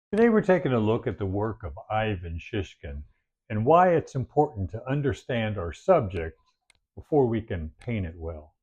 Today we're taking a look at the work of Ivan Shishkin and why it's important to understand our subject before we can paint it well.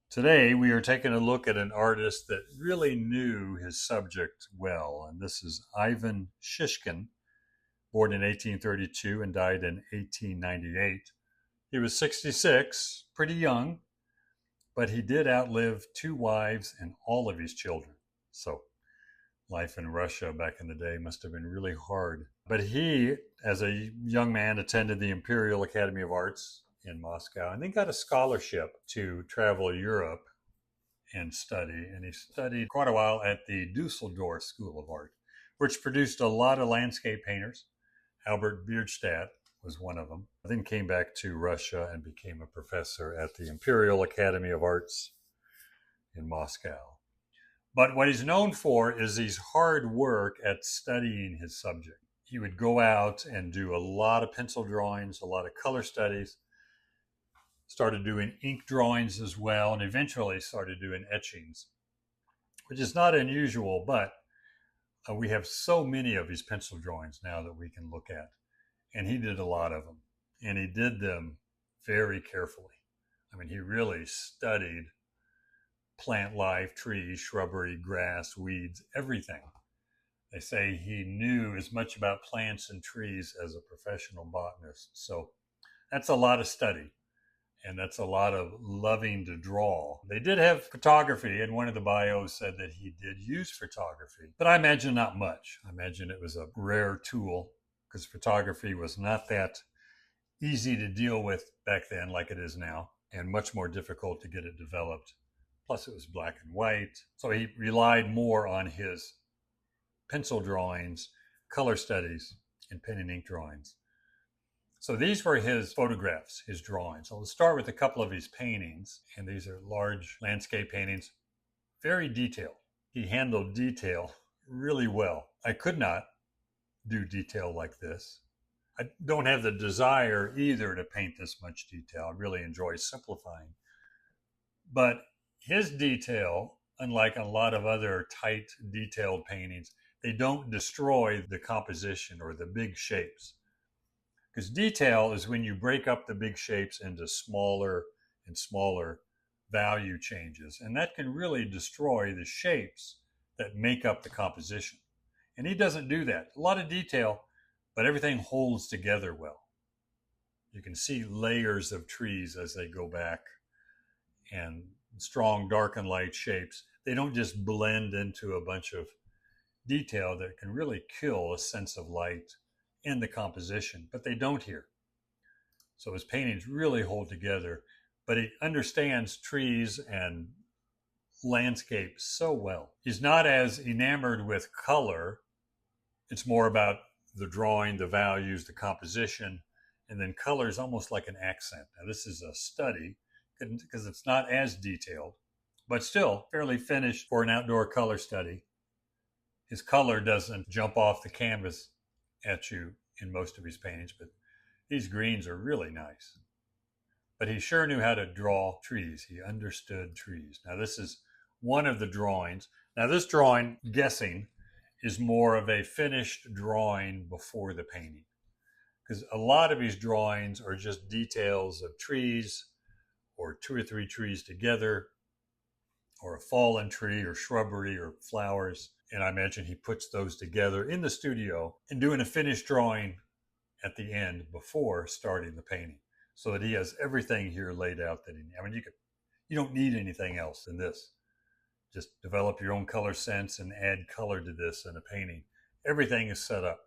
Today we are taking a look at an artist that really knew his subject well, and this is Ivan Shishkin, born in 1832 and died in 1898. He was 66, pretty young, but he did outlive two wives and all of his children. So life in Russia back in the day must have been really hard. But he, as a young man, attended the Imperial Academy of Arts in Moscow and then got a scholarship to travel Europe and study. And he studied quite a while at the Dusseldorf School of Art, which produced a lot of landscape painters. Albert Bierstadt was one of them. Then came back to Russia and became a professor at the Imperial Academy of Arts in Moscow. But what he's known for is his hard work at studying his subject. He would go out and do a lot of pencil drawings, a lot of color studies, started doing ink drawings as well, and eventually started doing etchings, which is not unusual, but we have so many of his pencil drawings now that we can look at. And he did a lot of them, and he did them very carefully. I mean, he really studied plant life, trees, shrubbery, grass, weeds, everything. They say he knew as much about plants and trees as a professional botanist. So that's a lot of study, and that's a lot of loving to draw. They did have photography, and one of the bios said that he did use photography, but I imagine not much. I imagine it was a rare tool because photography was not that easy to deal with back then like it is now, and much more difficult to get it developed. Plus, it was black and white. So he relied more on his pencil drawings, color studies, and pen and ink drawings. So these were his photographs, his drawings. So we'll start with a couple of his paintings. And these are large landscape paintings, very detailed. He handled detail really well. I could not do detail like this. I don't have the desire either to paint this much detail. I really enjoy simplifying. But his detail, unlike a lot of other tight, detailed paintings, they don't destroy the composition or the big shapes. Because detail is when you break up the big shapes into smaller and smaller value changes. And that can really destroy the shapes that make up the composition. And he doesn't do that. A lot of detail, but everything holds together well. You can see layers of trees as they go back, and strong dark and light shapes. They don't just blend into a bunch of detail that can really kill a sense of light in the composition, but they don't here. So his paintings really hold together, but he understands trees and landscape so well. He's not as enamored with color. It's more about the drawing, the values, the composition, and then color is almost like an accent. Now, this is a study because it's not as detailed, but still fairly finished for an outdoor color study. His color doesn't jump off the canvas at you in most of his paintings, but these greens are really nice. But he sure knew how to draw trees. He understood trees. Now, this is one of the drawings. Now, this drawing, guessing, is more of a finished drawing before the painting, because a lot of his drawings are just details of trees, or two or three trees together, or a fallen tree or shrubbery or flowers. And I imagine he puts those together in the studio and doing a finished drawing at the end before starting the painting, so that he has everything here laid out that you don't need anything else than this. Just develop your own color sense and add color to this in a painting. Everything is set up.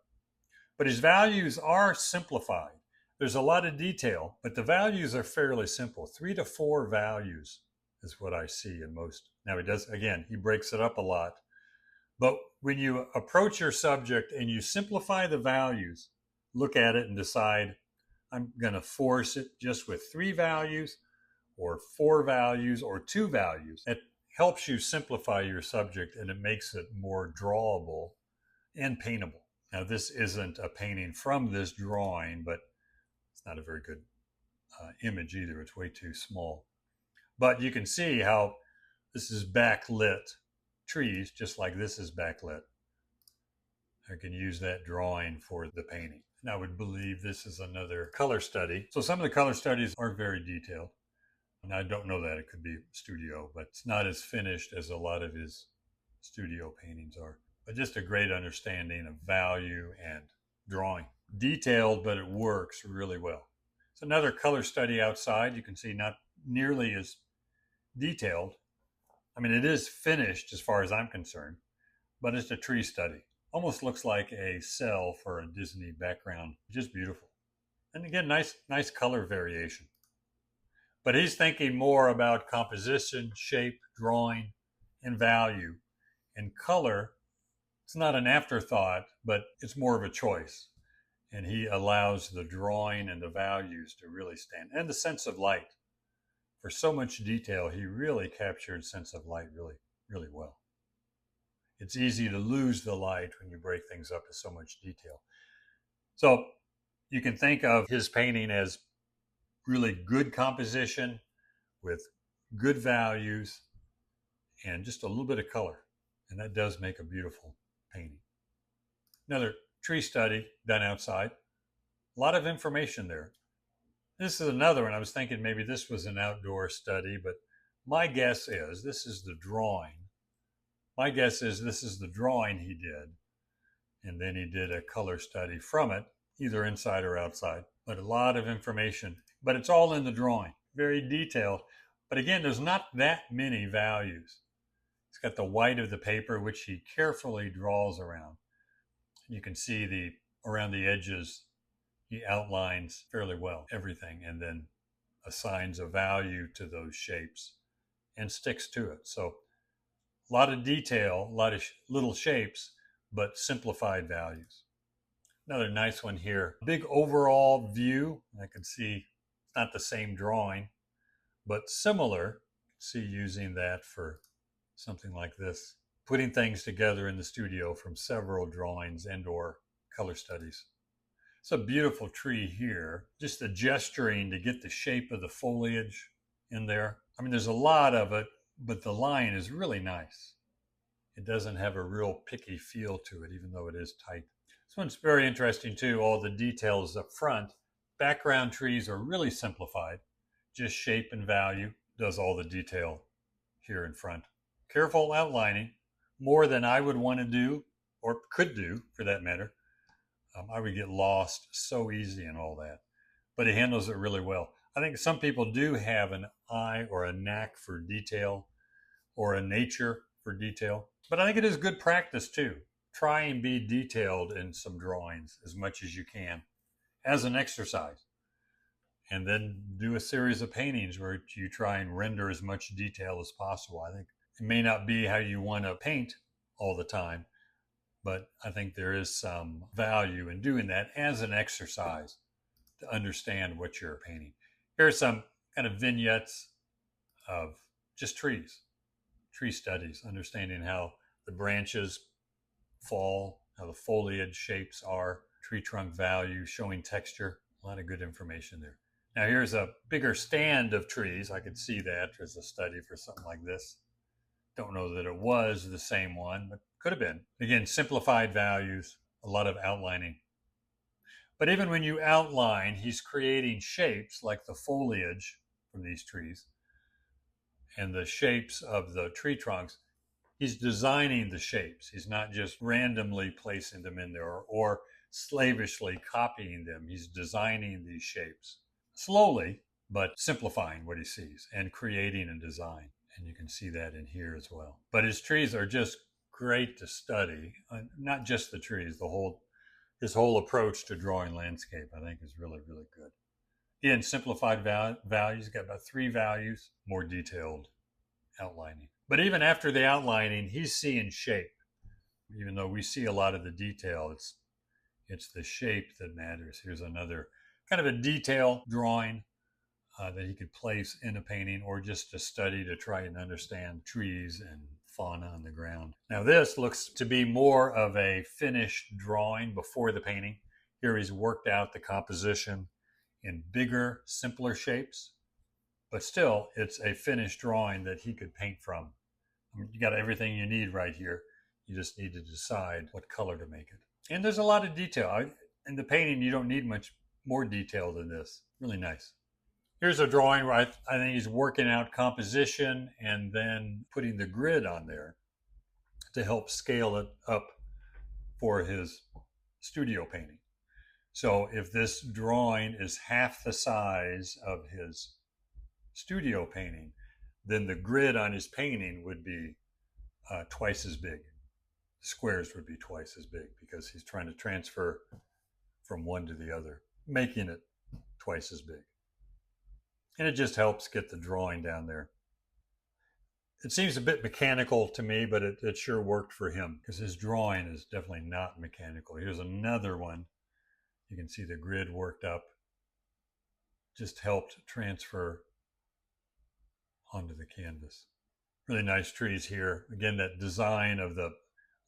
But his values are simplified. There's a lot of detail, but the values are fairly simple. 3 to 4 values is what I see in most. Now he breaks it up a lot. But when you approach your subject and you simplify the values, look at it and decide I'm going to force it just with 3 values or 4 values or 2 values. It helps you simplify your subject and it makes it more drawable and paintable. Now, this isn't a painting from this drawing, but it's not a very good image either. It's way too small. But you can see how this is backlit trees, just like this is backlit. I can use that drawing for the painting. And I would believe this is another color study. So some of the color studies are very detailed. And I don't know that. It could be studio, but it's not as finished as a lot of his studio paintings are. But just a great understanding of value and drawing. Detailed, but it works really well. It's another color study outside. You can see not nearly as detailed. I mean, it is finished as far as I'm concerned, but it's a tree study. Almost looks like a cell for a Disney background. Just beautiful. And again, nice color variation. But he's thinking more about composition, shape, drawing, and value. And color, it's not an afterthought, but it's more of a choice. And he allows the drawing and the values to really stand. And the sense of light. For so much detail, he really captured sense of light really well. It's easy to lose the light when you break things up to so much detail. So you can think of his painting as really good composition with good values and just a little bit of color. And that does make a beautiful painting. Another tree study done outside. A lot of information there. This is another one. I was thinking maybe this was an outdoor study, but my guess is this is the drawing. My guess is this is the drawing he did, and then he did a color study from it, either inside or outside. But a lot of information, but it's all in the drawing, very detailed. But again, there's not that many values. It's got the white of the paper, which he carefully draws around. You can see around the edges, he outlines fairly well everything and then assigns a value to those shapes and sticks to it. So a lot of detail, a lot of little shapes, but simplified values. Another nice one here. Big overall view. I can see it's not the same drawing, but similar. See using that for something like this. Putting things together in the studio from several drawings and or color studies. It's a beautiful tree here. Just the gesturing to get the shape of the foliage in there. I mean, there's a lot of it, but the line is really nice. It doesn't have a real picky feel to it, even though it is tight. This one's very interesting too, all the details up front. Background trees are really simplified. Just shape and value does all the detail here in front. Careful outlining, more than I would want to do, or could do for that matter. I would get lost so easy in all that. But he handles it really well. I think some people do have an eye or a knack for detail or a nature for detail. But I think it is good practice too. Try and be detailed in some drawings as much as you can as an exercise. And then do a series of paintings where you try and render as much detail as possible. I think it may not be how you want to paint all the time, but I think there is some value in doing that as an exercise to understand what you're painting. Here are some kind of vignettes of just trees, tree studies, understanding how the branches fall, how the foliage shapes are, tree trunk value, showing texture. A lot of good information there. Now here's a bigger stand of trees. I could see that as a study for something like this. Don't know that it was the same one, but could have been. Again, simplified values, a lot of outlining. But even when you outline, he's creating shapes like the foliage from these trees and the shapes of the tree trunks. He's designing the shapes. He's not just randomly placing them in there or slavishly copying them. He's designing these shapes slowly, but simplifying what he sees and creating a design. And you can see that in here as well. But his trees are just great to study. Not just the trees, his whole approach to drawing landscape, I think, is really, really good. Again, simplified values, got about 3 values, more detailed outlining. But even after the outlining, he's seeing shape. Even though we see a lot of the detail, It's the shape that matters. Here's another kind of a detail drawing that he could place in a painting, or just to study to try and understand trees and fauna on the ground. Now this looks to be more of a finished drawing before the painting. Here he's worked out the composition in bigger, simpler shapes, but still it's a finished drawing that he could paint from. I mean, you got everything you need right here. You just need to decide what color to make it. And there's a lot of detail. In the painting, you don't need much more detail than this. Really nice. Here's a drawing where I think he's working out composition and then putting the grid on there to help scale it up for his studio painting. So if this drawing is half the size of his studio painting, then the grid on his painting would be twice as big. The squares would be twice as big because he's trying to transfer from one to the other, making it twice as big. And it just helps get the drawing down there. It seems a bit mechanical to me, but it sure worked for him because his drawing is definitely not mechanical. Here's another one. You can see the grid worked up. Just helped transfer onto the canvas. Really nice trees here. Again, that design of the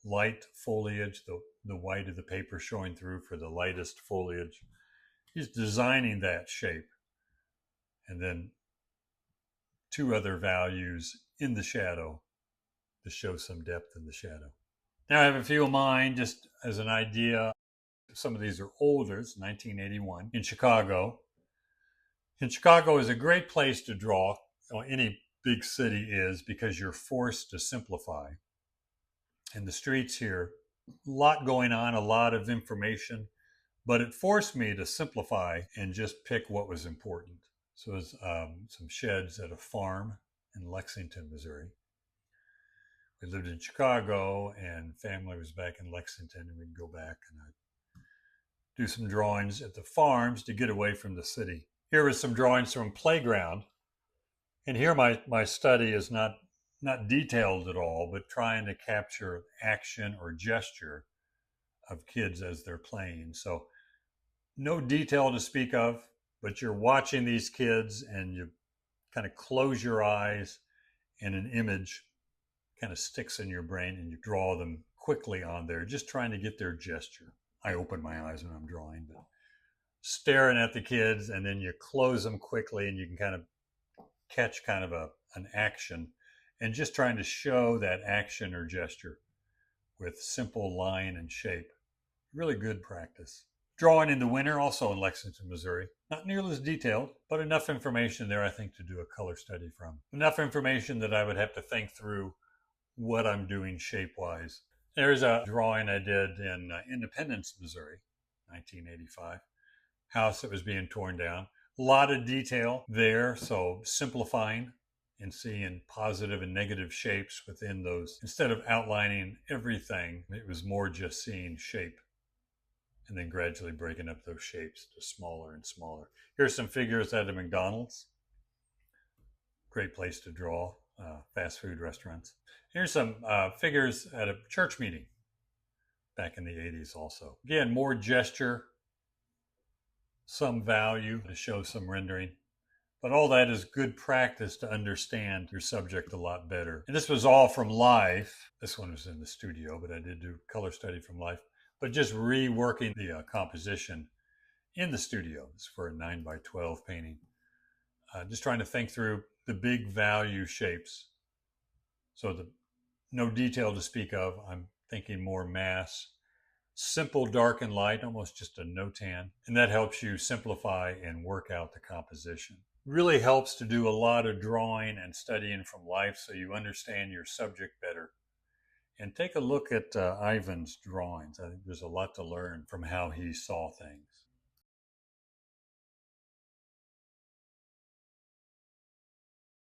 light foliage, the white of the paper showing through for the lightest foliage. He's designing that shape. And then two other values in the shadow to show some depth in the shadow. Now I have a few of mine just as an idea. Some of these are older. It's 1981 in Chicago. And Chicago is a great place to draw. Any big city is, because you're forced to simplify. And the streets here, a lot going on, a lot of information, but it forced me to simplify and just pick what was important. So there's some sheds at a farm in Lexington, Missouri. We lived in Chicago and family was back in Lexington, and we'd go back and I'd do some drawings at the farms to get away from the city. Here was some drawings from playground. And here my study is not detailed at all, but trying to capture action or gesture of kids as they're playing. So no detail to speak of, but you're watching these kids and you kind of close your eyes and an image kind of sticks in your brain and you draw them quickly on there, just trying to get their gesture. I open my eyes when I'm drawing, but staring at the kids, and then you close them quickly and you can kind of catch kind of an action, and just trying to show that action or gesture with simple line and shape. Really good practice. Drawing in the winter, also in Lexington, Missouri. Not nearly as detailed, but enough information there, I think, to do a color study from. Enough information that I would have to think through what I'm doing shape-wise. There's a drawing I did in Independence, Missouri, 1985. House that was being torn down. A lot of detail there, so simplifying and seeing positive and negative shapes within those. Instead of outlining everything, it was more just seeing shape and then gradually breaking up those shapes to smaller and smaller. Here's some figures at a McDonald's. Great place to draw, fast food restaurants. Here's some figures at a church meeting back in the 80s also. Again, more gesture, some value to show some rendering. But all that is good practice to understand your subject a lot better. And this was all from life. This one was in the studio, but I did do color study from life. But just reworking the composition in the studio. It's for a 9x12 painting. Just trying to think through the big value shapes. So no detail to speak of. I'm thinking more mass. Simple dark and light, almost just a no-tan. And that helps you simplify and work out the composition. Really helps to do a lot of drawing and studying from life so you understand your subject better. And take a look at Ivan's drawings. I think there's a lot to learn from how he saw things.